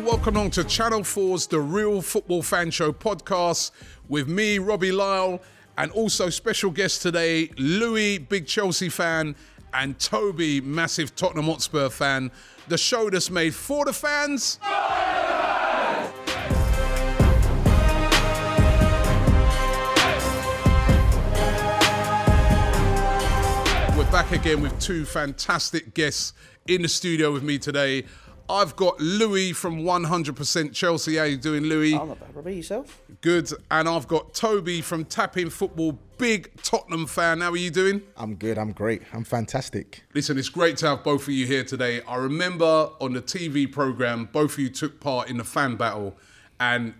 welcome on to Channel 4's The Real Football Fan Show podcast with me, Robbie Lyle, and also special guest today, Louis, big Chelsea fan, and Toby, massive Tottenham Hotspur fan. The show that's made for the fans. We're back again with two fantastic guests in the studio with me today. I've got Louis from 100% Chelsea. How you doing, Louis? I'm not bad, Robbie. Yourself? Good. And I've got Toby from Tapping Football, big Tottenham fan. How are you doing? I'm good. I'm great. I'm fantastic. Listen, it's great to have both of you here today. I remember on the TV programme, both of you took part in the fan battle. And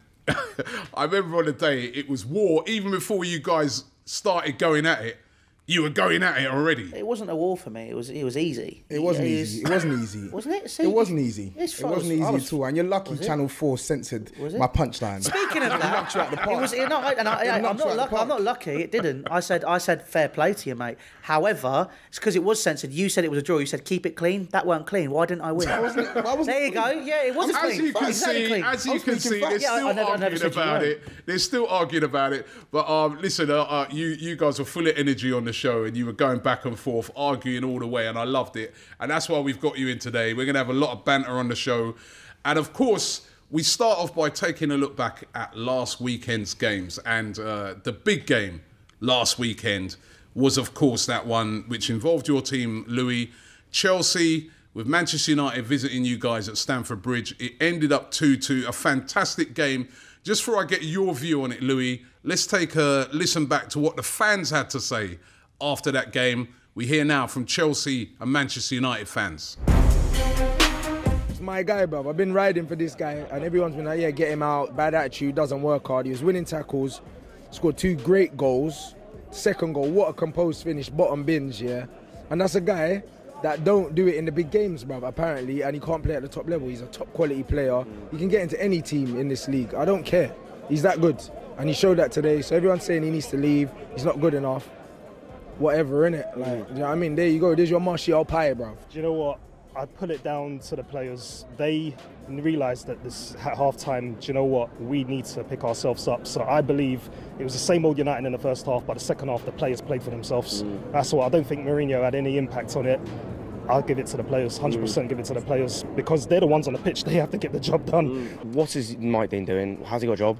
I remember on the day, it was war. Even before you guys started going at it, you were going at it already. It wasn't a war for me. It was easy. It wasn't easy. It wasn't easy. Wasn't it? See, it wasn't easy. It wasn't easy at all. And you're lucky Channel 4 censored my punchline. Speaking of that, knocked you out the park. it was. I'm not lucky. It didn't. I said fair play to you, mate. However, it's because it was censored. You said it was a draw. You said keep it clean. That weren't clean. Why didn't I win? There you go. Yeah, it wasn't clean. As you can see, they're still arguing about it. They're still arguing about it. But listen, you guys were full of energy on the show, and you were going back and forth, arguing all the way, and I loved it. And that's why we've got you in today. We're going to have a lot of banter on the show. And of course, we start off by taking a look back at last weekend's games. And the big game last weekend was, of course, that one which involved your team, Louis. Chelsea, with Manchester United visiting you guys at Stamford Bridge. It ended up 2-2, a fantastic game. Just before I get your view on it, Louis, let's take a listen back to what the fans had to say after that game. We hear now from Chelsea and Manchester United fans. It's my guy, bruv. I've been riding for this guy, and everyone's been like, yeah, get him out. Bad attitude, doesn't work hard. He was winning tackles, scored 2 great goals. Second goal, what a composed finish, bottom bins, yeah. And that's a guy that don't do it in the big games, bruv, apparently, and he can't play at the top level. He's a top quality player. He can get into any team in this league. I don't care. He's that good. And he showed that today. So everyone's saying he needs to leave. He's not good enough. Whatever, innit? Like, do you know what I mean? There you go. There's your Martial pie, bruv. Do you know what? I'd put it down to the players. They realised that this at half-time, do you know what? We need to pick ourselves up. So I believe it was the same old United in the first half, but the second half, the players played for themselves. That's why I don't think Mourinho had any impact on it. I'll give it to the players, 100% give it to the players, because they're the ones on the pitch. They have to get the job done. What is Mike Dean doing? How's he got a job?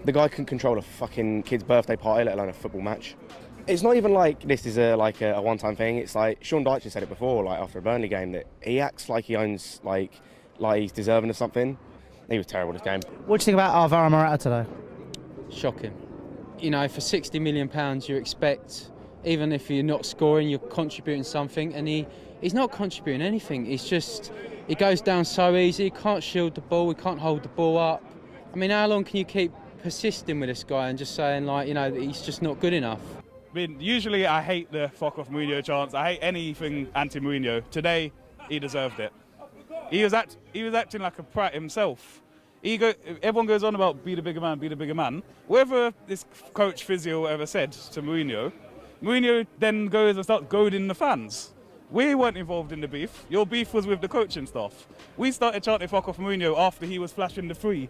The guy can control a fucking kid's birthday party, let alone a football match. It's not even like this is a one-time thing. It's like Sean Dyche said it before, like after a Burnley game, that he acts like he owns, like he's deserving of something. He was terrible this game. What do you think about Alvaro Morata today? Shocking. You know, for £60 million, you expect, even if you're not scoring, you're contributing something, and he's not contributing anything. It's just, it goes down so easy. He can't shield the ball, he can't hold the ball up. I mean, how long can you keep persisting with this guy and just saying, like, you know, that he's just not good enough? I mean, usually I hate the fuck off Mourinho chants. I hate anything anti-Mourinho. Today, he deserved it. He was acting like a prat himself. Everyone goes on about be the bigger man, be the bigger man. Whatever this coach physio ever said to Mourinho, Mourinho then goes and starts goading the fans. We weren't involved in the beef. Your beef was with the coaching staff. We started chanting fuck off Mourinho after he was flashing the free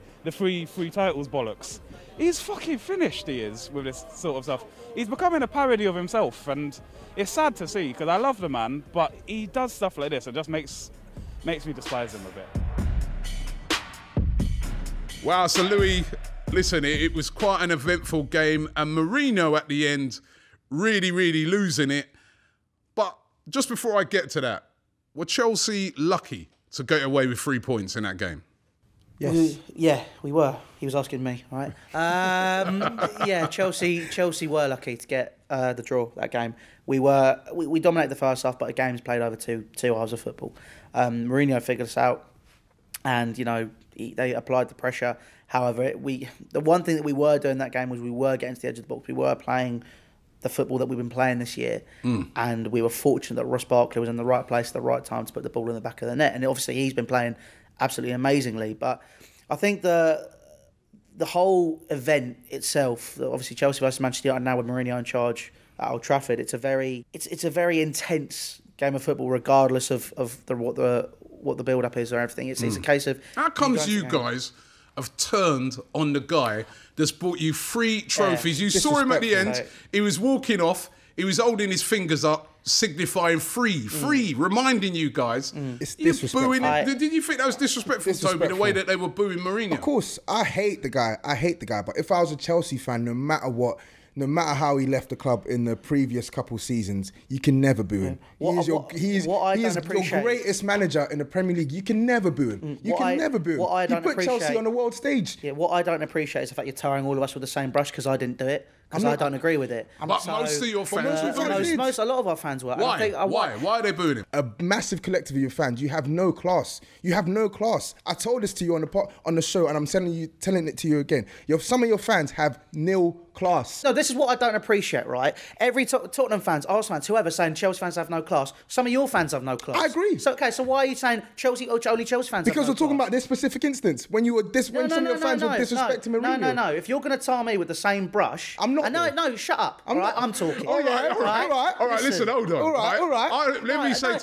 titles bollocks. He's fucking finished, he is, with this sort of stuff. He's becoming a parody of himself, and it's sad to see, because I love the man, but he does stuff like this and just makes me despise him a bit. Wow, so Louis, listen, it was quite an eventful game, and Moreno at the end really, really losing it. But just before I get to that, were Chelsea lucky to get away with 3 points in that game? Yes. We were. He was asking me, all right? Yeah, Chelsea were lucky to get the draw that game. We dominated the first half, but the game's played over two hours of football. Mourinho figured us out, and you know they applied the pressure. However, the one thing that we were doing that game was we were getting to the edge of the box. We were playing the football that we've been playing this year, and we were fortunate that Ross Barkley was in the right place at the right time to put the ball in the back of the net. And obviously, he's been playing absolutely amazingly. But I think the whole event itself, obviously Chelsea versus Manchester United now with Mourinho in charge at Old Trafford, it's a very intense game of football, regardless of what the build-up is or everything. It's a case of... How comes you guys have turned on the guy that's brought you 3 trophies? You saw him at the end. He was walking off. He was holding his fingers up, signifying free, reminding you guys. It's disrespectful. Did you think that was disrespectful, Toby, the way that they were booing Mourinho? Of course, I hate the guy. But if I was a Chelsea fan, no matter what, no matter how he left the club in the previous couple seasons, you can never boo him. He's your greatest manager in the Premier League. You can never boo him. You can never boo him. He put Chelsea on the world stage. Yeah, what I don't appreciate is the fact you're tarring all of us with the same brush because I didn't do it. Because I don't agree with it. But most of your fans a lot of our fans were. Why? Why are they booing him? A massive collective of your fans. You have no class. You have no class. I told this to you on the show, and I'm telling it to you again. Some of your fans have nil class. No, this is what I don't appreciate, right? Every Tottenham fans, Arsenal fans, whoever saying Chelsea fans have no class. Some of your fans have no class. I agree. So why are you saying only Chelsea fans? Because we're talking about this specific instance when some of your fans were disrespecting Mourinho. No. If you're going to tar me with the same brush, I'm not. No, shut up. I'm talking. All right. Listen, hold on. All right. Let me say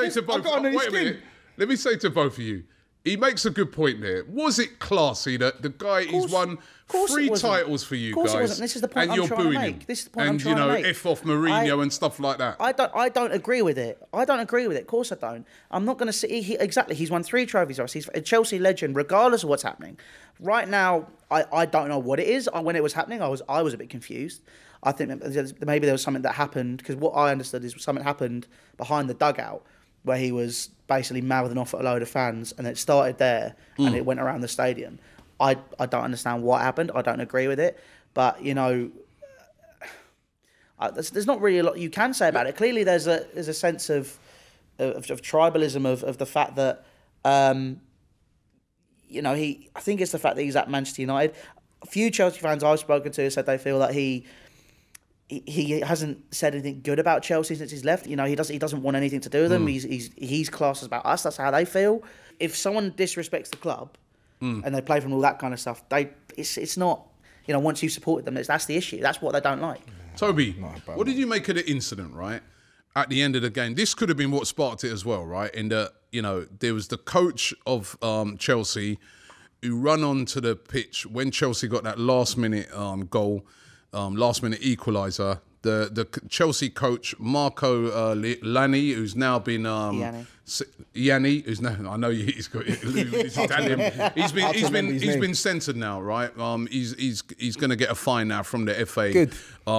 to both. Wait a minute. Let me say to both of you. He makes a good point there. Was it classy that the guy he's won 3 titles for you guys? This is the point I'm trying to make. This is the point I'm trying to make. And F off Mourinho and stuff like that. I don't agree with it. Of course I don't. I'm not going to say exactly. He's won 3 trophies. He's a Chelsea legend, regardless of what's happening. Right now, I don't know what it is. When it was happening, I was a bit confused. I think maybe there was something that happened because what I understood is something happened behind the dugout where he was basically mouthing off at a load of fans, and it started there and it went around the stadium. I don't understand what happened. I don't agree with it, but there's not really a lot you can say about it. Clearly, there's a sense of tribalism of the fact that I think it's the fact that he's at Manchester United. A few Chelsea fans I've spoken to said they feel that he hasn't said anything good about Chelsea since he's left. He doesn't want anything to do with them. He's classed about us. That's how they feel. If someone disrespects the club and they play from all that kind of stuff, it's not. Once you've supported them, that's the issue. That's what they don't like. Toby, what did you make of the incident? Right at the end of the game, this could have been what sparked it as well. Right in the there was the coach of Chelsea who ran onto the pitch when Chelsea got that last minute goal. Last minute equaliser. The Chelsea coach Marco Lani, who's now been Yanni, who's now I know he's got he's Italian. He's been censored now, right? He's going to get a fine now from the FA,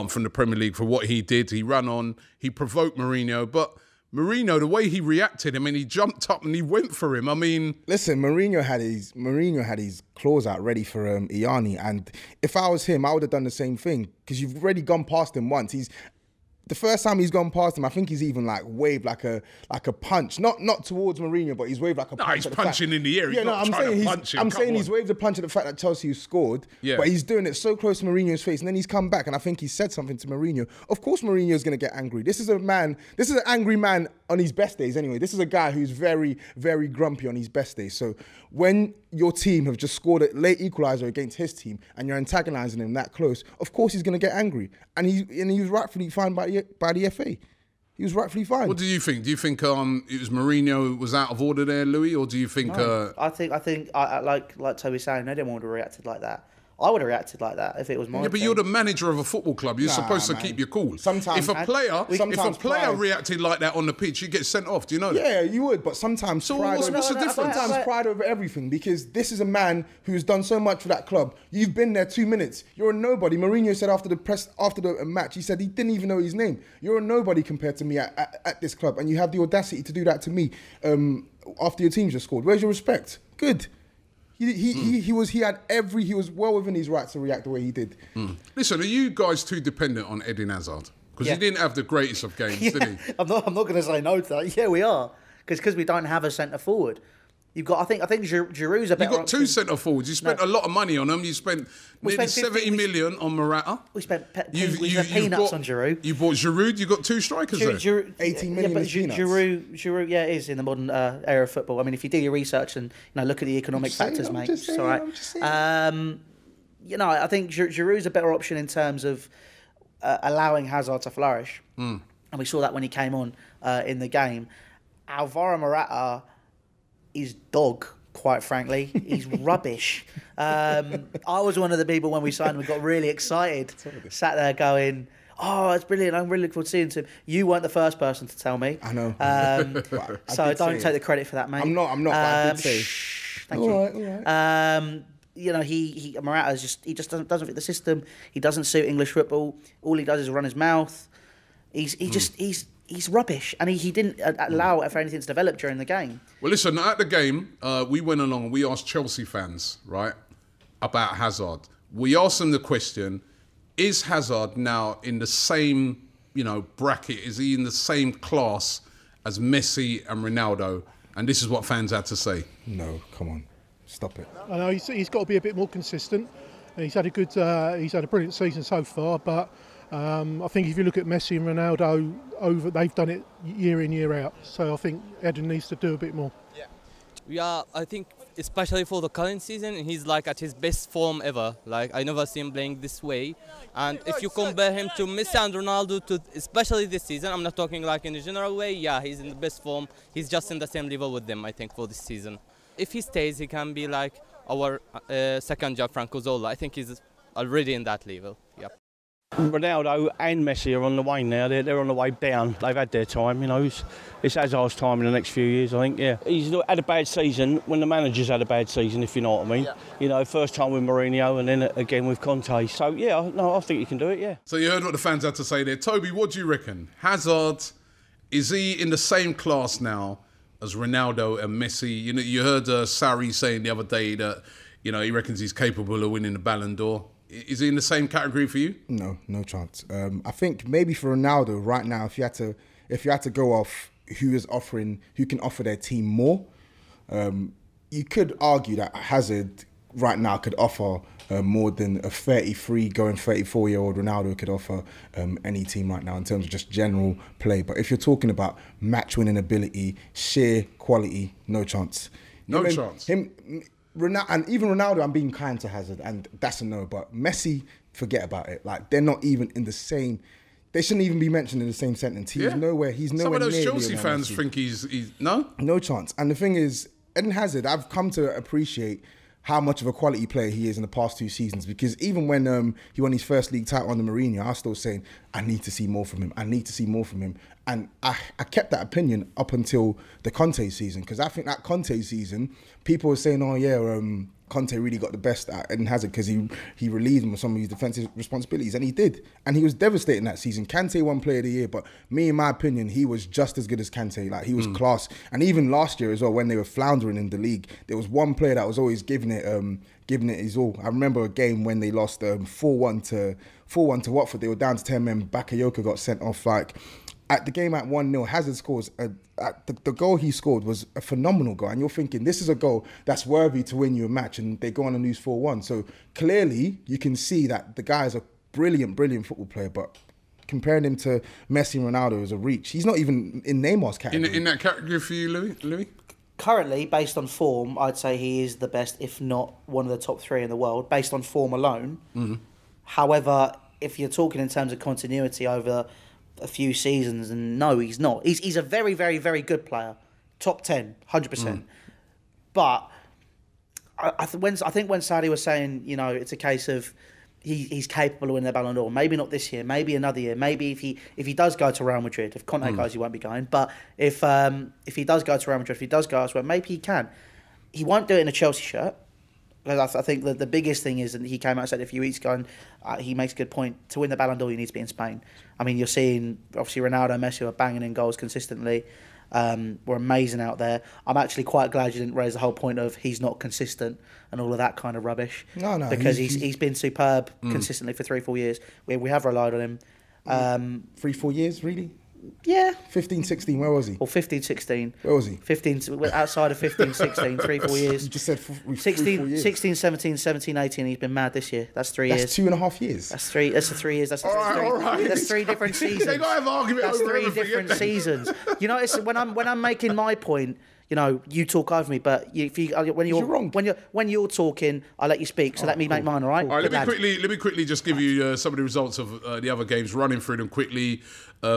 from the Premier League for what he did. He ran on, he provoked Mourinho, but Mourinho, the way he reacted, he jumped up and he went for him. Listen, Mourinho had his claws out ready for Iani, and if I was him, I would have done the same thing because you've already gone past him once. The first time he's gone past him, I think he's even waved like a punch, not towards Mourinho, but he's waved like a punch. He's punching in the air. I'm saying he's waved a punch at the fact that Chelsea has scored, but he's doing it so close to Mourinho's face, and then he's come back, and I think he said something to Mourinho. Of course, Mourinho's going to get angry. This is an angry man on his best days. Anyway, this is a guy who's very, very grumpy on his best days. So when your team have just scored a late equaliser against his team, and you're antagonising him that close, of course he's going to get angry, and he was rightfully fined by the FA. He was rightfully fine. What do you think? Do you think it was Mourinho was out of order there, Louis, or do you think? No, I think like Toby's saying, they didn't want to have reacted like that. I would have reacted like that if it was my but you're the manager of a football club. You're supposed to keep your cool. Sometimes, if a player reacted like that on the pitch, you get sent off. Do you know that? Yeah, you would. But sometimes what's the difference? Sometimes pride over everything, because this is a man who's done so much for that club. You've been there 2 minutes. You're a nobody. Mourinho said after the match, he said he didn't even know his name. You're a nobody compared to me at this club, and you have the audacity to do that to me after your team just scored. Where's your respect? Good. He was well within his rights to react the way he did. Listen, are you guys too dependent on Eden Hazard? Because he didn't have the greatest of games, did he? I'm not going to say no to that. Yeah, we are, because we don't have a centre forward. You've got, I think Giroud's a better. You've got 2 centre forwards. You spent a lot of money on them. You spent nearly 70 million on Morata. We spent peanuts on Giroud. You bought Giroud. You got 2 strikers there. 18 million is peanuts. Giroud, is in the modern era of football. I mean, if you do your research and look at the economic factors, mate, it's all right. I think Giroud's a better option in terms of allowing Hazard to flourish, and we saw that when he came on in the game. Alvaro Morata is dog. Quite frankly, he's rubbish. I was one of the people when we signed him and got really excited. Sat there going, "Oh, it's brilliant! I'm really looking forward to seeing him." You weren't the first person to tell me. I know. So don't take the credit for that, mate. I'm not. But I did say. Thank you. All right. You know, Morata's just doesn't fit the system. He doesn't suit English football. All he does is run his mouth. He's rubbish, and he didn't allow for anything to develop during the game. Well, listen, at the game, we went along and we asked Chelsea fans, right, about Hazard. We asked them the question, is Hazard now in the same, bracket? Is he in the same class as Messi and Ronaldo? And this is what fans had to say. No, come on. Stop it. I know he's got to be a bit more consistent. He's had a brilliant season so far, but I think if you look at Messi and Ronaldo, they've done it year in, year out. So I think Eden needs to do a bit more. Yeah, I think especially for the current season, he's like at his best form ever. Like I never seen him playing this way. And if you compare him to Messi and Ronaldo, especially this season, I'm not talking like in a general way. Yeah, he's in the best form. He's just in the same level with them, I think, for this season. If he stays, he can be like our second Gianfranco Zola. I think he's already in that level. Yep. Ronaldo and Messi are on the way now. They're on the way down. They've had their time, It's Hazard's time in the next few years, I think, yeah. He's had a bad season when the manager's had a bad season, if you know what I mean. Yeah. First time with Mourinho and then again with Conte. So, yeah, no, I think he can do it, yeah. So you heard what the fans had to say there. Toby, what do you reckon? Hazard, is he in the same class now as Ronaldo and Messi? You heard Sarri saying the other day that, he reckons he's capable of winning the Ballon d'Or. Is he in the same category for you? No chance. I think maybe for Ronaldo right now, if you had to go off who can offer their team more, you could argue that Hazard right now could offer more than a 33 going 34-year-old Ronaldo could offer any team right now in terms of just general play. But if you're talking about match-winning ability, sheer quality, no chance. No chance. And even Ronaldo, I'm being kind to Hazard, and that's a no. But Messi, forget about it. Like, they're not even in the same. They shouldn't even be mentioned in the same sentence. He's nowhere. He's nowhere. Some of those near Chelsea fans think he's no chance. And the thing is, Eden Hazard, I've come to appreciate how much of a quality player he is in the past 2 seasons. Because even when he won his first league title under Mourinho, I was still saying, I need to see more from him. And I kept that opinion up until the Conte season. Because I think that Conte season, people were saying, oh yeah, Conte really got the best at Eden Hazard because he relieved him of some of his defensive responsibilities. And he did. And he was devastating that season. Kante won Player of the Year. But me, in my opinion, he was just as good as Kante. Like, he was class. And even last year as well, when they were floundering in the league, there was one player that was always giving it his all. I remember a game when they lost 4-1 to Watford. They were down to 10 men. Bakayoko got sent off. Like, at the game at 1-0, Hazard scores. The goal he scored was a phenomenal goal. And you're thinking, this is a goal that's worthy to win you a match. And they go on and lose 4-1. So clearly, you can see that the guy is a brilliant, brilliant football player. But comparing him to Messi and Ronaldo is a reach. He's not even in Neymar's category. In that category for you, Louis? Currently, based on form, I'd say he is the best, if not one of the top 3 in the world, based on form alone. Mm-hmm. However, if you're talking in terms of continuity over a few seasons, and no, he's not. He's a very, very, very good player. Top 10, 100%. But I think when Sarri was saying, it's a case of he's capable of winning the Ballon d'Or. Maybe not this year, maybe another year. Maybe if he does go to Real Madrid, if Conte goes, he won't be going. But if he does go to Real Madrid, if he does go elsewhere, maybe he can. He won't do it in a Chelsea shirt. Because I think that the biggest thing is, and he came out and said a few weeks ago, and he makes a good point, to win the Ballon d'Or, you need to be in Spain. I mean, you're seeing, obviously, Ronaldo and Messi are banging in goals consistently. We're amazing out there. I'm actually quite glad you didn't raise the whole point of he's not consistent and all of that kind of rubbish. No. Because he's been superb consistently for 3-4 years. We have relied on him. 3-4 years, really? Yeah. 15-16, where was he? Or 15-16. Where was he? 15, outside of 15-16, 3-4 years. You just said 16, 17, 17-18, he's been mad this year. That's 3 years. That's 2.5 years. That's 3 years. That's all right. That's 3 different seasons. They got to have argument That's over 3 different seasons. It's when I'm making my point, you talk over me, but when you're talking, I let you speak. So let me make mine. All right. All right. Let me quickly just give you some of the results of the other games. Running through them quickly.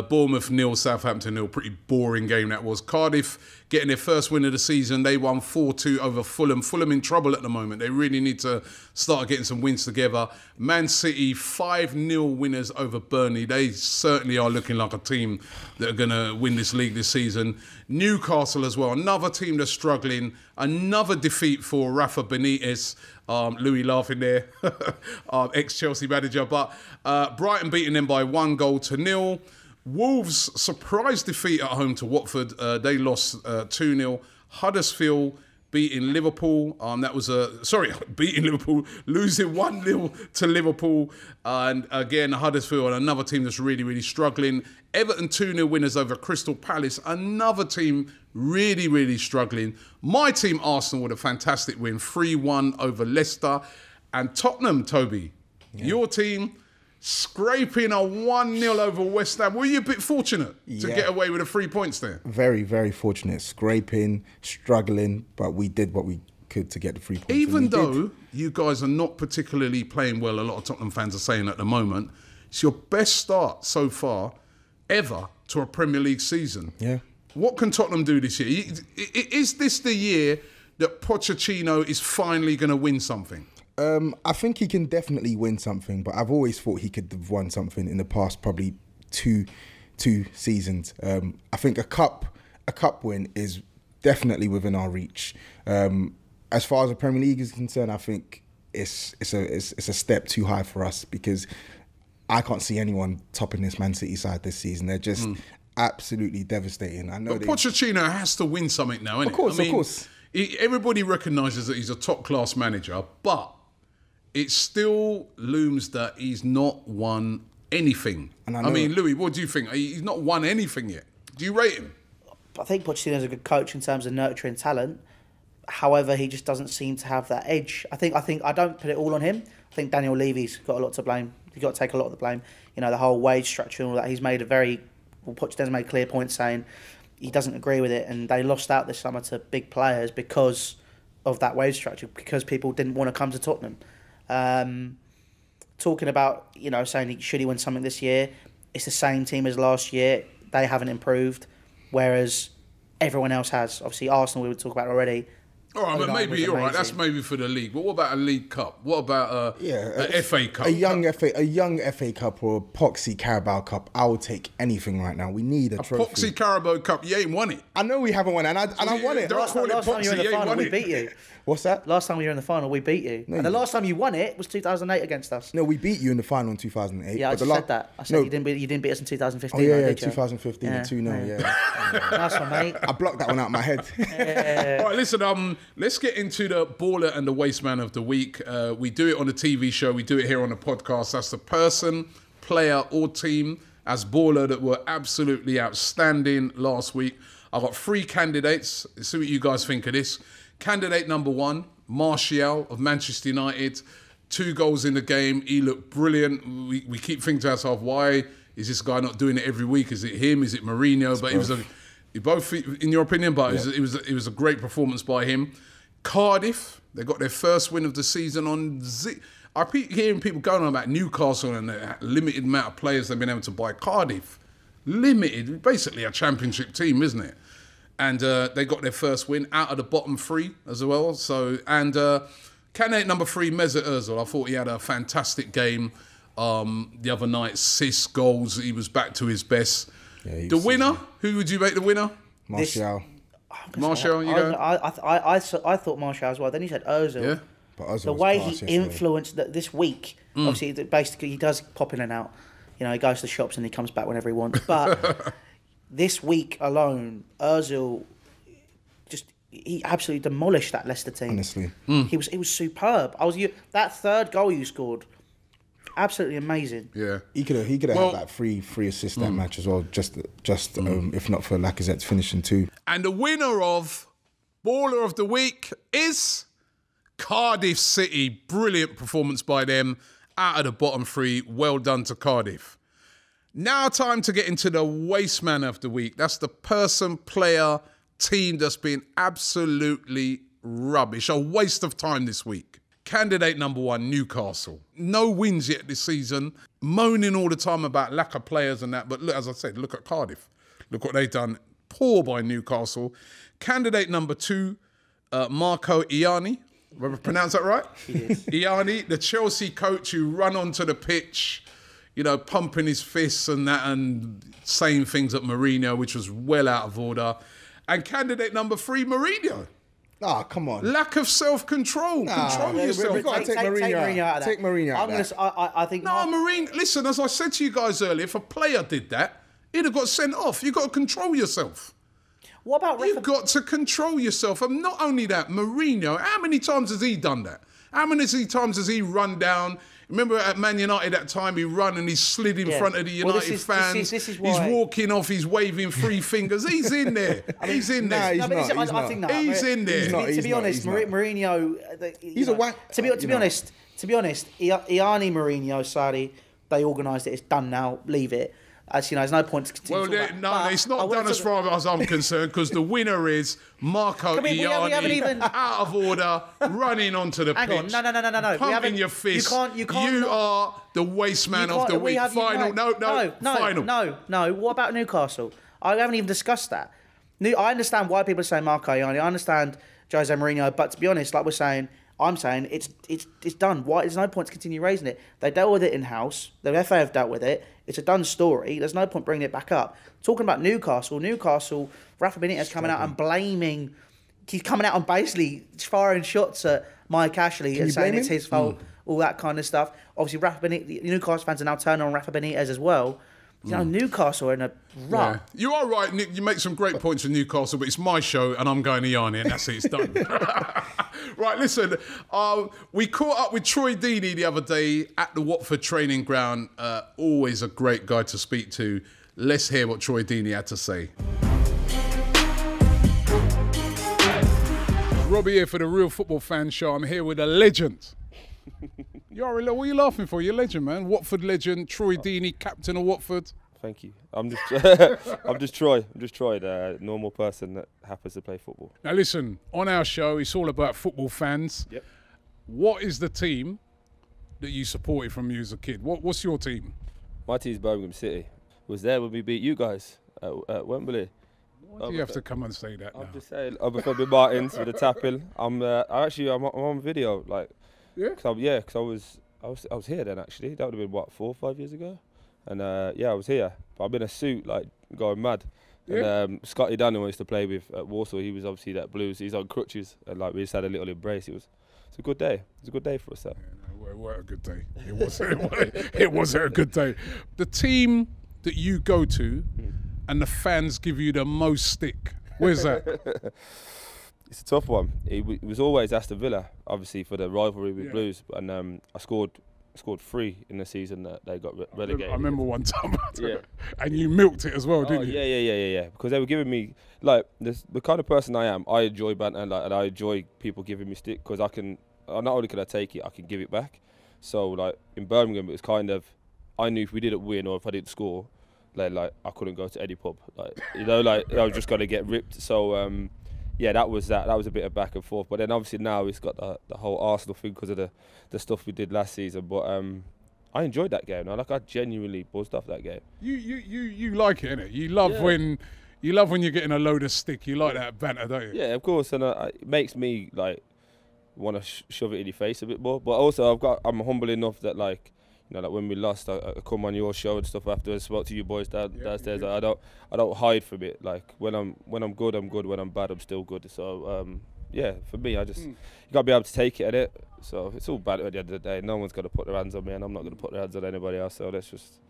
Bournemouth 0, Southampton 0. Pretty boring game that was. Cardiff getting their first win of the season. They won 4-2 over Fulham. Fulham in trouble at the moment. They really need to start getting some wins together. Man City 5-0 winners over Burnley. They certainly are looking like a team that are going to win this league this season. Newcastle as well. Another team that's struggling. Another defeat for Rafa Benitez. Louis laughing there. Ex-Chelsea manager. But Brighton beating them by 1-0. Wolves' surprise defeat at home to Watford. They lost 2-0. Huddersfield beating Liverpool. Beating Liverpool, losing 1-0 to Liverpool. And again, Huddersfield, another team that's really, really struggling. Everton 2-0 winners over Crystal Palace. Another team really, really struggling. My team, Arsenal, with a fantastic win. 3-1 over Leicester. And Tottenham, Toby, your team, scraping a 1-0 over West Ham. Were you a bit fortunate to get away with the 3 points there? Very, very fortunate. Scraping, struggling, but we did what we could to get the 3 points. Even though you guys are not particularly playing well, a lot of Tottenham fans are saying at the moment, it's your best start so far ever to a Premier League season. Yeah. What can Tottenham do this year? Is this the year that Pochettino is finally going to win something? I think he can definitely win something, but I've always thought he could have won something in the past probably two seasons. I think a cup win is definitely within our reach. As far as the Premier League is concerned, I think it's a step too high for us because I can't see anyone topping this Man City side this season. They're just absolutely devastating. I know. But Pochettino has to win something now, innit? Of course. Everybody recognises that he's a top-class manager, but it still looms that he's not won anything. And I mean, Louis, what do you think? He's not won anything yet. Do you rate him? I think Pochettino's a good coach in terms of nurturing talent. However, he just doesn't seem to have that edge. I think I don't put it all on him. I think Daniel Levy's got a lot to blame. He's got to take a lot of the blame. You know, the whole wage structure and all that. He's made Pochettino's made clear points saying he doesn't agree with it, and they lost out this summer to big players because of that wage structure, because people didn't want to come to Tottenham. Talking about, saying should he win something this year, it's the same team as last year. They haven't improved, whereas everyone else has. Obviously, Arsenal we would talk about already. All right, but maybe you're right. That's maybe for the league. But what about a League Cup? What about a FA Cup? A young FA Cup or a Poxy Carabao Cup. I will take anything right now. We need a trophy. Poxy Carabao Cup. You ain't won it. I know we haven't won it, and I won it. Last time you were in the final, we beat you. What's that? Last time we were in the final, we beat you. No, and the last time you won it was 2008 against us. No, we beat you in the final in 2008. Yeah, I just said that. I said you didn't beat us in 2015. Oh, yeah, 2015, 2-0, yeah. Nice one, mate. I blocked that one out of my head. All right, listen, let's get into the baller and the waste man of the week. We do it on the TV show. We do it here on the podcast. That's the person, player or team as baller that were absolutely outstanding last week. I've got 3 candidates. Let's see what you guys think of this. Candidate number 1, Martial of Manchester United. 2 goals in the game. He looked brilliant. We keep thinking to ourselves, why is this guy not doing it every week? Is it him? Is it Mourinho? But both, in your opinion, but it was a great performance by him. Cardiff, they got their first win of the season on I keep hearing people going on about Newcastle and the limited amount of players they've been able to buy. Cardiff, limited, basically a championship team, isn't it? And they got their first win out of the bottom 3 as well. So, and candidate number 3, Mesut Ozil. I thought he had a fantastic game the other night. 6 goals. He was back to his best. Yeah, the winner, who would you make the winner? Martial. Martial, you go? I thought Martial as well. Then he said Ozil. Yeah. But Ozil the way he influenced this week, obviously, basically, he does pop in and out. He goes to the shops and he comes back whenever he wants. But this week alone, Ozil he absolutely demolished that Leicester team. Honestly, he was superb. That 3rd goal you scored, absolutely amazing. Yeah, he could have had that free assist that match as well. Just if not for Lacazette's finishing too. And the winner of Baller of the Week is Cardiff City. Brilliant performance by them out of the bottom 3. Well done to Cardiff. Now time to get into the waste man of the week. That's the person, player, team that's been absolutely rubbish. A waste of time this week. Candidate number 1, Newcastle. No wins yet this season. Moaning all the time about lack of players and that. But look, as I said, look at Cardiff. Look what they've done. Poor by Newcastle. Candidate number 2, Marco Ianni. Have I pronounced that right? He is. Ianni, the Chelsea coach who run onto the pitch, you know, pumping his fists and that and saying things at Mourinho, which was well out of order. And candidate number 3, Mourinho. Ah, come on. Lack of self-control. Control yourself. You've got to take Mourinho out. Take Mourinho out. I think... No, Mourinho... Listen, as I said to you guys earlier, if a player did that, he'd have got sent off. You've got to control yourself. What about... You've got to control yourself. And not only that, Mourinho, how many times has he done that? How many times has he run down... Remember at Man United that time he run and he slid in front of the United fans. This is why. He's walking off, he's waving 3 fingers. He's in there. He's in there. He's not. I think that. He's in there. To be honest, Mourinho... He's a wank. To be honest, Ianni, Mourinho, Sarri, they organised it. It's done now. Leave it. As you know, there's no point to continue. Well, no, it's not done as far as I'm concerned because the winner is Marco Ianni, out of order, running onto the pitch. No. Pumping your fist. You are the waste man of the week. Final. No. What about Newcastle? I haven't even discussed that. I understand why people say Marco Ianni. I understand Jose Mourinho, but to be honest, like I'm saying it's done. Why? There's no point to continue raising it. They dealt with it in-house. The FA have dealt with it. It's a done story. There's no point bringing it back up. Talking about Newcastle, Rafa Benitez coming out and blaming... He's coming out and basically firing shots at Mike Ashley and saying it's his fault, all that kind of stuff. Obviously, Newcastle fans are now turning on Rafa Benitez as well. You know, Newcastle are in a rut. Yeah. You are right, Nick. You make some great points for Newcastle, but it's my show and I'm going Ianni and that's it. It's done. Right, listen. We caught up with Troy Deeney the other day at the Watford training ground. Always a great guy to speak to. Let's hear what Troy Deeney had to say. Robbie here for the Real Football Fan Show. I'm here with a legend. What are you laughing for? You're a legend, man. Watford legend, Troy Deeney, captain of Watford. Thank you. I'm just Troy. I'm just Troy, the normal person that happens to play football. Now listen, on our show, it's all about football fans. Yep. What is the team that you supported from you as a kid? What's your team? My team's Birmingham City. Was there when we beat you guys at Wembley. Why do you have to come and say that now? I'm just saying, I'm before Martins with the tapping. I'm on video, like. Yeah. Because I was here then actually. That would have been what, 4 or 5 years ago, and I was here. But I'm in a suit, like going mad. Yeah. And Scotty Daniel used to play with at Warsaw. He was obviously that Blues. He's on crutches, and like we just had a little embrace. It's a good day. It's a good day for us. That. Yeah, no, what a good day. It was a good day. The team that you go to, and the fans give you the most stick. Where's that? It's a tough one. It was always Aston Villa, obviously, for the rivalry with Blues. And I scored 3 in the season that they got relegated. I remember one time. And you milked it as well, didn't you? Yeah. Because they were giving me, like, the kind of person I am, I enjoy banter and I enjoy people giving me stick because not only can I take it, I can give it back. So, like, in Birmingham, it was kind of, I knew if we didn't win or if I didn't score, like I couldn't go to any pub. Like, you know, like, I was just going to get ripped. So, yeah, that was a bit of back and forth. But then obviously now it's got the whole Arsenal thing because of the stuff we did last season. But I enjoyed that game. I genuinely buzzed off that game. You like it, innit? You love when you're getting a load of stick. You like that banter, don't you? Yeah, of course. And it makes me like want to shove it in your face a bit more. But also I'm humble enough that like. You know, like when we lost, I come on your show and stuff afterwards. Spoke to you boys downstairs. I don't hide from it. Like when I'm good, I'm good. When I'm bad, I'm still good. So yeah, for me, you got to be able to take it at it. So it's all bad at the end of the day. No one's going to put their hands on me, and I'm not going to put their hands on anybody else. So let's just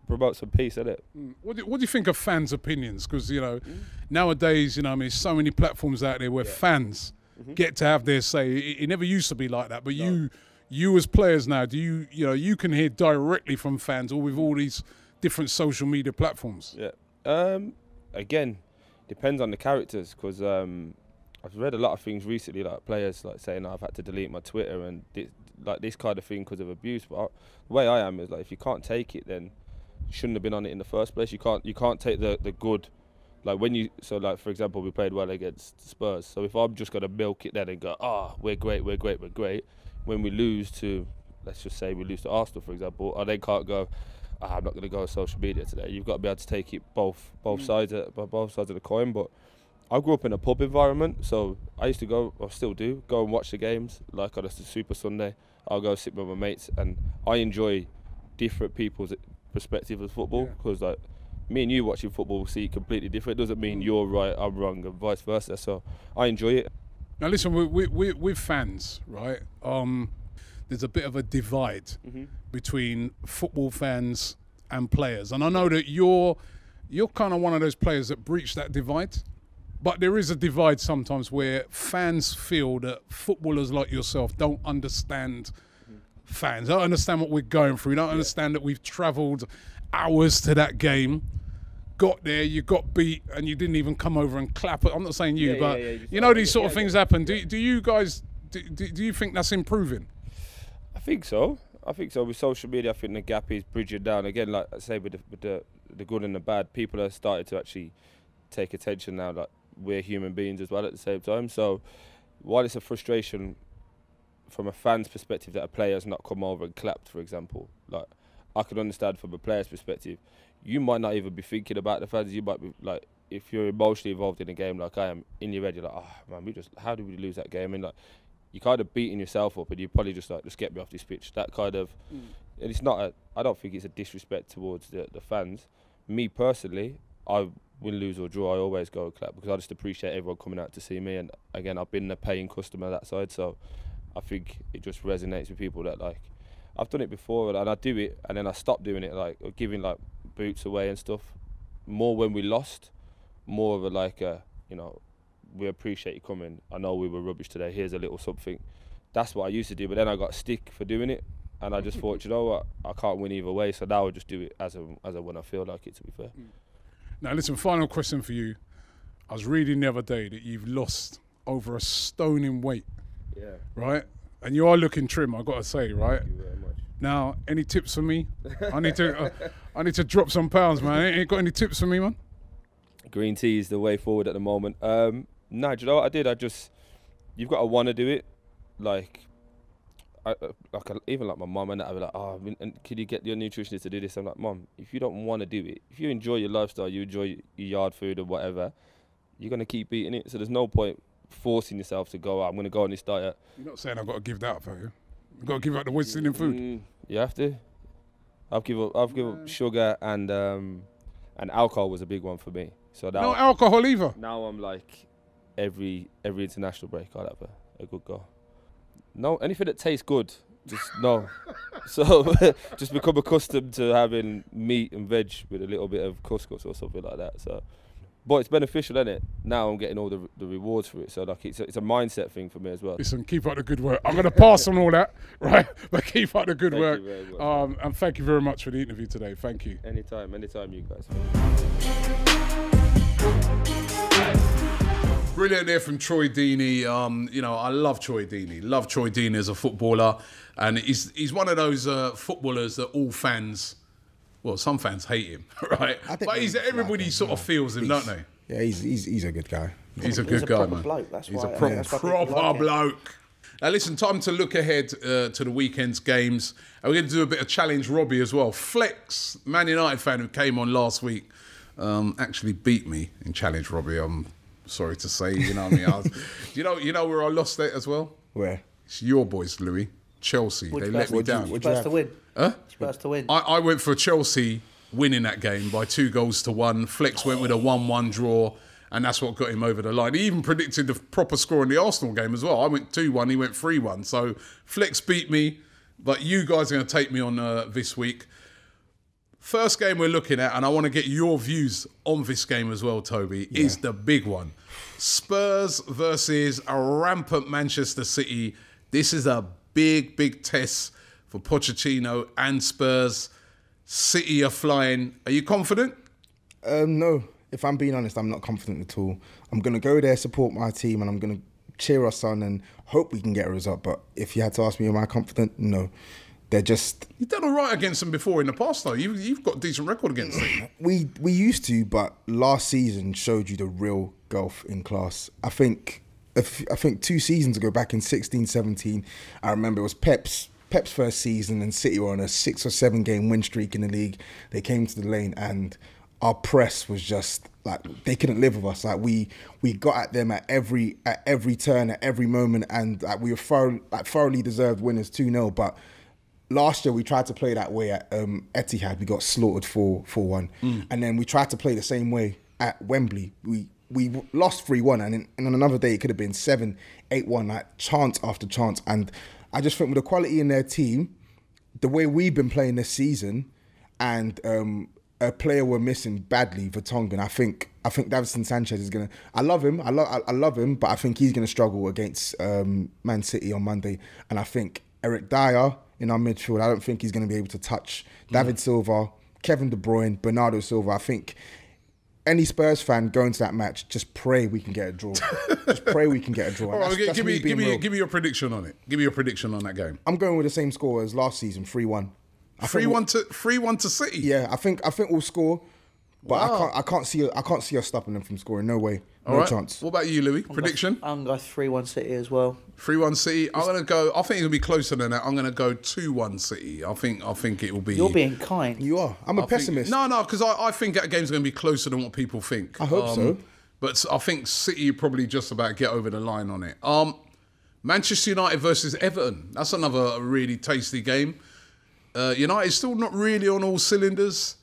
promote some peace at it. What do you think of fans' opinions? Because you know, nowadays, you know, I mean, so many platforms out there where fans get to have their say. It never used to be like that, but You as players now, you can hear directly from fans or with all these different social media platforms? Yeah. Again, depends on the characters because I've read a lot of things recently, like players like saying I've had to delete my Twitter and this kind of thing because of abuse. But the way I am is like if you can't take it, then you shouldn't have been on it in the first place. You can't take the good. Like like for example, we played well against Spurs. So if I'm just gonna milk it then and go, we're great, when we lose to, let's just say we lose to Arsenal, for example, or they can't go, I'm not going to go on social media today. You've got to be able to take it both sides of the coin. But I grew up in a pub environment, so I used to go, or still do, go and watch the games. Like on a Super Sunday, I'll go sit with my mates, and I enjoy different people's perspective of football, because like me and you watching football see it completely different. It doesn't mean you're right, I'm wrong, and vice versa. So I enjoy it. Now listen, we're fans, right? There's a bit of a divide between football fans and players, and I know that you're kind of one of those players that breach that divide. But there is a divide sometimes where fans feel that footballers like yourself don't understand fans. Don't understand what we're going through. Don't understand that we've travelled hours to that game, got there, you got beat, and you didn't even come over and clap. I'm not saying you, but you know these sort of things happen. Do you guys, do you think that's improving? I think so. With social media, I think the gap is bridging down. Again, like I say, with the good and the bad, people have started to actually take attention now. Like, we're human beings as well at the same time. So while it's a frustration from a fan's perspective that a player's not come over and clapped, for example, like I can understand from a player's perspective, you might not even be thinking about the fans. You might be like, if you're emotionally involved in a game like I am, in your head you're like, oh man, how did we lose that game? And like, you're kind of beating yourself up, and you probably just like, just get me off this pitch. That kind of, and it's not I don't think it's a disrespect towards the fans. Me personally, I win, lose or draw, I always go and clap, because I just appreciate everyone coming out to see me. And again, I've been a paying customer that side, so I think it just resonates with people that like, I've done it before and I do it, and then I stopped doing it, like giving like boots away and stuff. More when we lost, more of a like you know, we appreciate you coming. I know we were rubbish today. Here's a little something. That's what I used to do, but then I got stick for doing it, and I just thought, you know what, I can't win either way, so now I just do it as when I feel like it. To be fair. Now listen, final question for you. I was reading the other day that you've lost over a stone in weight. Yeah. Right? And you are looking trim, I've got to say, right? Thank you very much. Now, any tips for me? I need to drop some pounds, man. Ain't got any tips for me, man? Green tea is the way forward at the moment. No, do you know what I did? You've got to want to do it. Like, even like my mum and that, I'd be like, oh, and could you get your nutritionist to do this? I'm like, Mum, if you don't want to do it, if you enjoy your lifestyle, you enjoy your yard food or whatever, you're going to keep eating it. So there's no point forcing yourself to go, I'm going to go on this diet. You're not saying I've got to give that up, have you? I've got to give up the wasting in food. You have to. I've given up sugar, and alcohol was a big one for me. So now, no alcohol either? Now I'm like, every international break, I'll have a good go. No, anything that tastes good, just no. So just become accustomed to having meat and veg with a little bit of couscous or something like that. So, but it's beneficial, isn't it? Now I'm getting all the rewards for it. So like it's a mindset thing for me as well. Listen, keep up the good work. I'm going to pass on all that, right? But keep up the good work. Thank you very much. And thank you very much for the interview today. Thank you. Anytime, you guys. Brilliant there from Troy Deeney. You know, I love Troy Deeney. Love Troy Deeney as a footballer, and he's one of those footballers that all fans, well, some fans hate him, right? But everybody sort of feels him, don't they? Yeah, he's a good guy. He's a good guy, man. Bloke. That's he's why, a proper bloke. Now listen, time to look ahead to the weekend's games. And we're going to do a bit of Challenge Robbie as well. Flex, Man United fan who came on last week, actually beat me in Challenge Robbie. I'm sorry to say, you know what I mean? You know where I lost it as well? Where? It's your boys, Louis. Chelsea. They let me down. Which supposed to win? Huh? Supposed to win. I went for Chelsea winning that game by 2-1. Flex went with a 1-1 draw, and that's what got him over the line. He even predicted the proper score in the Arsenal game as well. I went 2-1, he went 3-1. So Flex beat me, but you guys are going to take me on this week. First game we're looking at, and I want to get your views on this game as well, Toby, is the big one. Spurs versus a rampant Manchester City. This is a big test for Pochettino and Spurs. City are flying. Are you confident? No. If I'm being honest, I'm not confident at all. I'm going to go there, support my team, and I'm going to cheer us on and hope we can get a result. But if you had to ask me, am I confident? No. They're just... You've done all right against them before in the past, though. You've got a decent record against them. We used to, but last season showed you the real gulf in class. I think I think 2 seasons ago, back in 16-17, I remember it was Pep's first season, and City were on a 6 or 7 game win streak in the league. They came to the lane, and our press was just like, they couldn't live with us. Like we got at them at every turn, at every moment, and like we were thoroughly deserved winners 2-0. But last year we tried to play that way at Etihad. We got slaughtered 4-1, and then we tried to play the same way at Wembley. We lost 3-1, and on another day it could have been 7-8-1, like chance after chance. And I just think with the quality in their team, the way we've been playing this season, and a player we're missing badly, Vertonghen. I think Davinson Sanchez is gonna. I love him. I love him, but I think he's gonna struggle against Man City on Monday. And I think Eric Dyer in our midfield, I don't think he's gonna be able to touch David Silva, Kevin De Bruyne, Bernardo Silva. I think any Spurs fan going to that match, just pray we can get a draw. Just pray we can get a draw. All right, give me your prediction on it. Give me your prediction on that game. I'm going with the same score as last season, 3-1. 3-1 to City. Yeah, I think we'll score, but I can't see us stopping them from scoring. No way, no chance. What about you, Louis? Prediction? I'm going to go 3-1 City as well. 3-1 City. I'm gonna go. I think it'll be closer than that. I'm gonna go 2-1 City. I think it will be. You're being kind. You are. I'm a pessimist. No, because I think that game's gonna be closer than what people think. I hope so. But I think City probably just about get over the line on it. Manchester United versus Everton. That's another really tasty game. United still not really on all cylinders.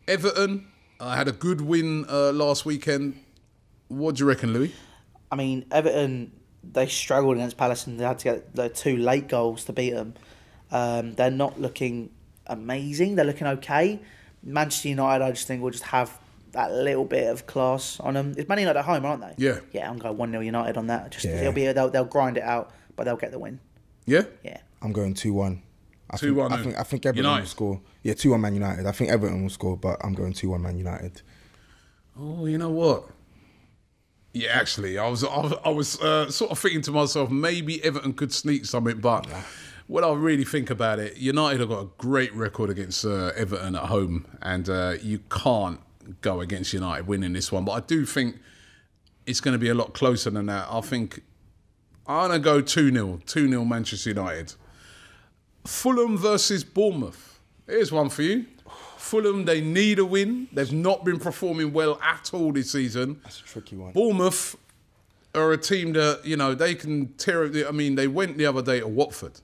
Everton had a good win last weekend. What do you reckon, Louis? I mean, Everton, they struggled against Palace and they had to get the 2 late goals to beat them. They're not looking amazing. They're looking okay. Manchester United, I just think, will just have that little bit of class on them. It's Man United at home, aren't they? Yeah. Yeah, I'm going 1-0 United on that. They'll grind it out, but they'll get the win. Yeah? Yeah. I'm going 2-1. 2-1. I think Everton will score. Yeah, 2-1 Man United. I think Everton will score, but I'm going 2-1 Man United. Oh, you know what? Yeah, actually, I was sort of thinking to myself, maybe Everton could sneak something, but when I really think about it, United have got a great record against Everton at home, and you can't go against United winning this one. But I do think it's going to be a lot closer than that. I think I'm going to go 2-0. 2-0 Manchester United. Fulham versus Bournemouth. Here's one for you. Fulham, they need a win. They've not been performing well at all this season. That's a tricky one. Bournemouth are a team that, they can tear it. I mean, they went the other day to Watford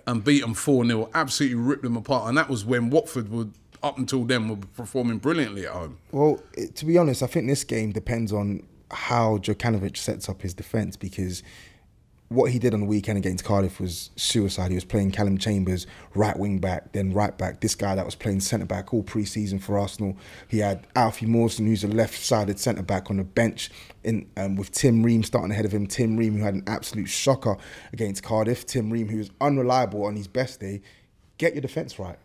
and beat them 4-0, absolutely ripped them apart. And that was when Watford would, up until then, were performing brilliantly at home. Well, to be honest, I think this game depends on how Djokanovic sets up his defence, because what he did on the weekend against Cardiff was suicide. He was playing Callum Chambers, right wing back, then right back. This guy that was playing centre back all pre-season for Arsenal. He had Alfie Mawson, who's a left-sided centre back, on the bench with Tim Ream starting ahead of him. Tim Ream, who had an absolute shocker against Cardiff. Tim Ream, who was unreliable on his best day. Get your defence right.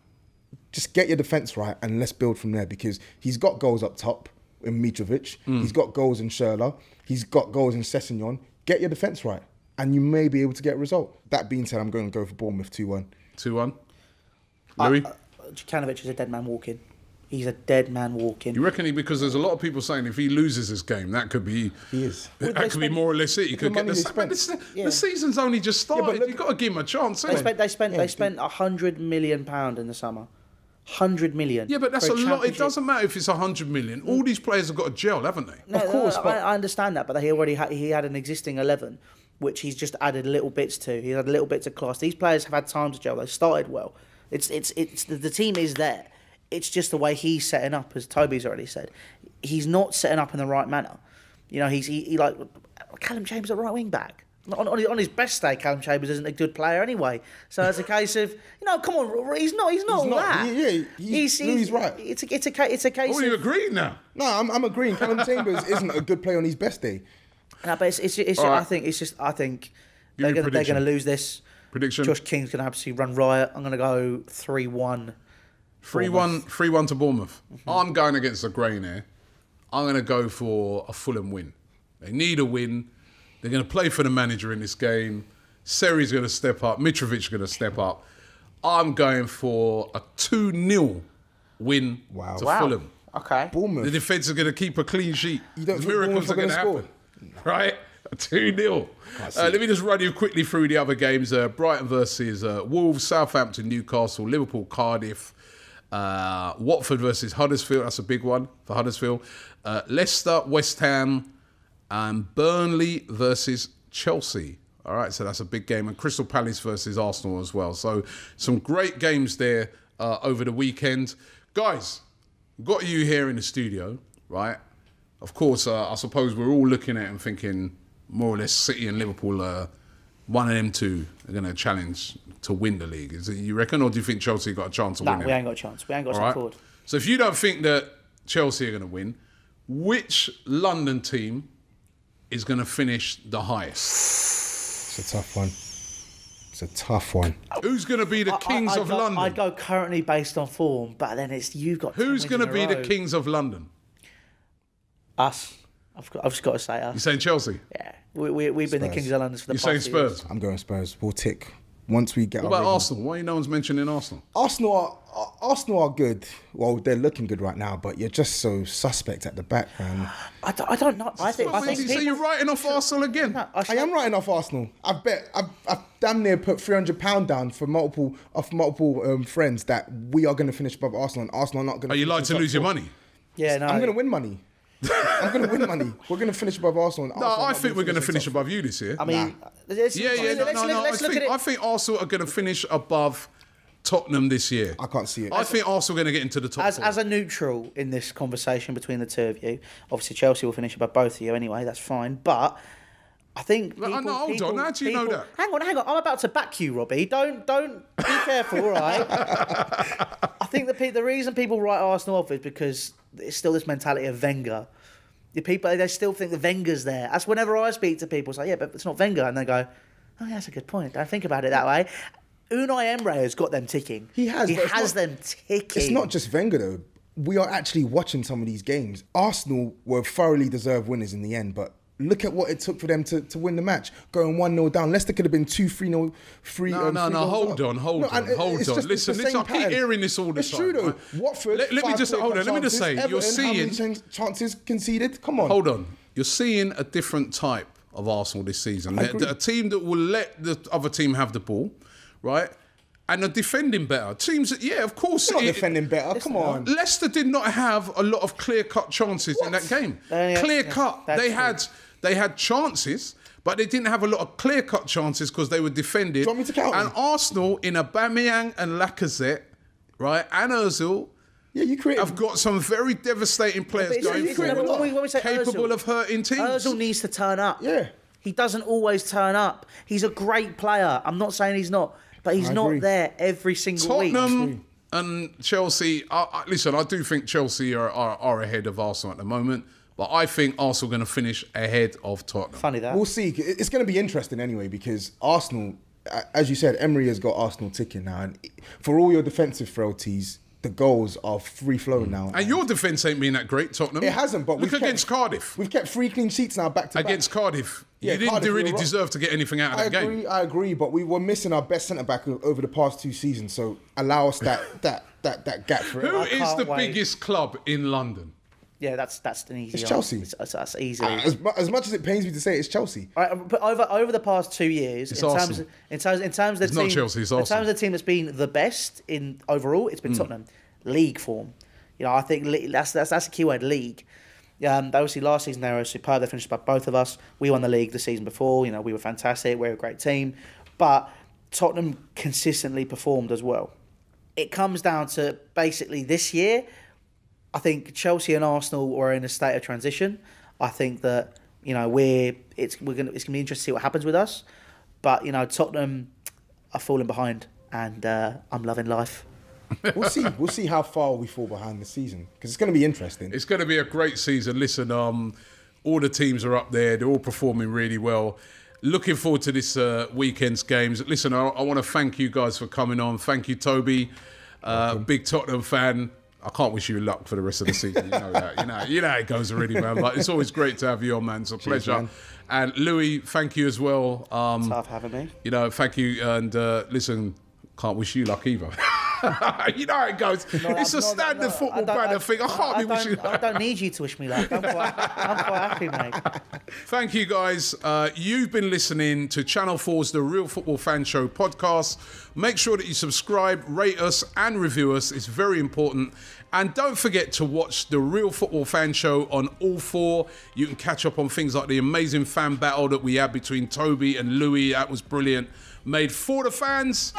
Just get your defence right, and let's build from there, because he's got goals up top in Mitrovic. He's got goals in Schürrle. He's got goals in Sessegnon. Get your defence right, and you may be able to get a result. That being said, I'm going to go for Bournemouth 2-1. 2-1. Louis? Djokanovic is a dead man walking. He's a dead man walking. You reckon because there's a lot of people saying if he loses this game, that could be... He is. That could be more or less it. He could get the season's only just started. You've got to give him a chance. They spent £100 million in the summer. 100 million. Yeah, but that's a lot. It doesn't matter if it's 100 million. All these players have got a gel, haven't they? No, of course. I understand that, but he had an existing 11, which he's just added little bits to. He had little bits of class. These players have had time to gel. They started well. The team is there. It's just the way he's setting up, as Toby's already said. He's not setting up in the right manner. He like Callum Chambers at right wing back. On his best day, Callum Chambers isn't a good player anyway. So it's a case of, come on, he's not that. Yeah, he's right. It's a case. Oh, you agreeing now? No, I'm agreeing. Callum Chambers isn't a good player on his best day. No, but I think they're going to lose this. Prediction. Josh King's going to absolutely run riot. I'm going to go 3-1. 3-1 to Bournemouth. I'm going against the grain here. I'm going to go for a Fulham win. They need a win. They're going to play for the manager in this game. Seri's going to step up. Mitrovic's going to step up. I'm going for a 2-0 win to Fulham. Okay. Bournemouth. The defence are going to keep a clean sheet. You don't think Miracles Bournemouth are going to score? happen. Right? 2-0. Let me just run you quickly through the other games. Brighton versus Wolves, Southampton, Newcastle, Liverpool, Cardiff, Watford versus Huddersfield. That's a big one for Huddersfield. Leicester, West Ham, and Burnley versus Chelsea. All right, so that's a big game. And Crystal Palace versus Arsenal as well. So some great games there over the weekend. Guys, got you here in the studio, right? Of course, I suppose we're all looking at it and thinking more or less City and Liverpool, one of them two are going to challenge to win the league. Is it, you reckon, or do you think Chelsea got a chance to win it? No, we ain't got a chance. We ain't got something forward. So if you don't think that Chelsea are going to win, which London team is going to finish the highest? It's a tough one. It's a tough one. Who's going to be the kings of London? I'd go currently based on form, but then it's you've got. Who's going to be the kings of London? Us. I've just got to say us. You're saying Chelsea? Yeah, we've been the kings of London for the past You're saying Spurs? years. I'm going Spurs. We'll tick. Once we get. What about Arsenal? Why no one's mentioning Arsenal? Arsenal are good. Well, they're looking good right now, but you're just so suspect at the back, man. I don't know. I think so you're writing off Arsenal again? No, I am writing off Arsenal. I've damn near put £300 down for multiple friends that we are going to finish above Arsenal, and Arsenal are not going to. Are you like to lose your money? Yeah, no. I'm going to win money. I'm going to win money. We're going to finish above Arsenal. No, I think we're going to finish above you this year. I mean, let's look at it. I think Arsenal are going to finish above Tottenham this year. I can't see it. I think Arsenal are going to get into the top four. As a neutral in this conversation between the two of you, obviously Chelsea will finish above both of you anyway. That's fine, but I think. Hold on. How do you know that? Hang on. I'm about to back you, Robbie. Don't be careful, all right? I think the reason people write Arsenal off is because it's still this mentality of Wenger. The people, they still think the Wenger's there. That's whenever I speak to people, it's like, yeah, but it's not Wenger. And they go, oh, yeah, that's a good point. Don't think about it that way. Unai Emery has got them ticking. He has them ticking. It's not just Wenger, though. We are actually watching some of these games. Arsenal were thoroughly deserved winners in the end, but look at what it took for them to win the match. Going 1-0 down. Leicester could have been 2-3-0. Hold on. Listen, I keep hearing this all the time. It's true, though. Right? Watford, let me just say, Everton, you're seeing... How many chances conceded? Come on. Hold on. You're seeing a different type of Arsenal this season. A team that will let the other team have the ball, right? And are defending better. Teams that, yeah, of course. They're not defending better. Come on. Leicester did not have a lot of clear-cut chances in that game. Clear-cut. They had chances, but they didn't have a lot of clear-cut chances because they were defended. Do you want me to count And them? Arsenal, in Aubameyang and Lacazette, right, and Ozil, have got some very devastating players going forward, capable of hurting teams. Ozil needs to turn up. Yeah. He doesn't always turn up. He's a great player. I'm not saying he's not, but he's not there every single week. Tottenham and Chelsea, listen, I do think Chelsea are ahead of Arsenal at the moment. But I think Arsenal are going to finish ahead of Tottenham. Funny that. We'll see. It's going to be interesting anyway because Arsenal, as you said, Emery has got Arsenal ticking now. And for all your defensive frailties, the goals are free-flowing now. And your defence ain't been that great, Tottenham. It hasn't, but Look against Cardiff. We've kept 3 clean sheets now back-to-back. Against Cardiff. Yeah, you didn't Cardiff, really deserve to get anything out of that game. I agree, but we were missing our best centre-back over the past 2 seasons, so allow us that gap for it. Who is the biggest club in London? Yeah, that's an easy. It's Chelsea. That's easy. As much as it pains me to say, it's Chelsea. Right, but over the past 2 years, in terms of the it's team, not Chelsea, it's in Arsenal. terms of the team that's been the best in overall, it's been Tottenham. League form, I think that's the key word. League. Obviously, last season they were superb. They finished above both of us. We won the league the season before. We were fantastic. We're a great team, but Tottenham consistently performed as well. It comes down to basically this year. I think Chelsea and Arsenal are in a state of transition. I think that it's gonna be interesting to see what happens with us. But Tottenham are falling behind, and I'm loving life. We'll see how far we fall behind this season because it's going to be interesting. It's going to be a great season. Listen, all the teams are up there. They're all performing really well. Looking forward to this weekend's games. Listen, I want to thank you guys for coming on. Thank you, Toby, big Tottenham fan. I can't wish you luck for the rest of the season. You know that. You know how it goes already, man. But it's always great to have you on, man. It's a pleasure. Man. And Louis, thank you as well. Thanks for having me. Thank you. And listen, can't wish you luck either. You know how it goes. It's a standard football banner thing. I can't be wishing. I don't need you to wish me luck. I'm quite happy, mate. Thank you, guys. You've been listening to Channel 4's The Real Football Fan Show podcast. Make sure that you subscribe, rate us, and review us. It's very important. And don't forget to watch The Real Football Fan Show on All 4. You can catch up on things like the amazing fan battle that we had between Toby and Louis. That was brilliant. Made for the fans.